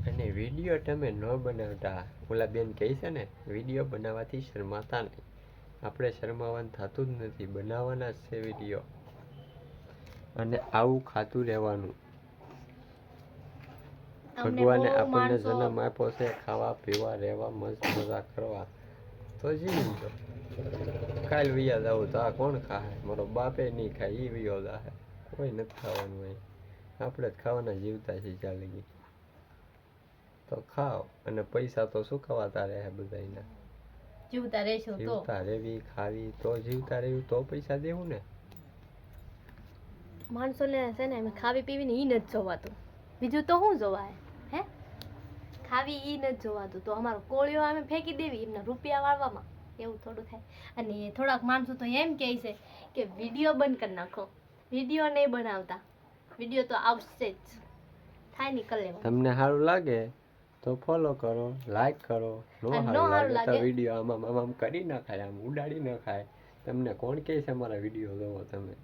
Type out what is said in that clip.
અને વિડીયો તમે ન બનાવતા, ઓલા બેન કહે છે ને વિડીયો બનાવવાથી શરમાતા નહીં. આપણે શરમાવાનું થતું જ નથી, બનાવવાના જ છે વિડીયો. અને આવું ખાતું રહેવાનું. ભગવાને આપણને જન્મ આપ્યો છે ખાવા પીવા રહેવા મજા કરવા, તો જીવી લો. કાલ વિયા જાવ તો આ કોણ ખાય? મારો બાપે નહીં ખાય, એ વિયો જાહે. કોઈ નથી ખાવાનું હોય, આપણે જ ખાવાના જીવતા છીએ ચાલી. તો ખાઓ, અને પૈસા તો શું ખવાતા રહે બધાના. જીવતા રહેશું તો જીવતા રહેવી ખાવી તો જીવતા રહેવું તો પૈસા દેવું ને. માણસોને છે ને ખાવી પીવી ને ઈ નથી જોવાતું, બીજું તો શું જોવાય? હે ખાવી ઈ નથી જોવાતું, તો અમારો કોળિયો અમે ફેંકી દેવી એમના રૂપિયા વાળવામાં, એવું થોડું થાય. અને થોડાક માણસો તો એમ કહે છે કે વિડીયો બંધ કરી નાખો, વિડીયો નહીં બનાવતા, વિડીયો તો આવશે જ, થાય નહીં કરી લેવાનું. તમને સારું લાગે તો ફોલો કરો, લાઈક કરો. નો સારું લાગે તો વિડીયો આમ કરી નાખાય, આમ ઉડાડી નાખાય. તમને કોણ કહે છે અમારા વિડીયો જોવો તમે?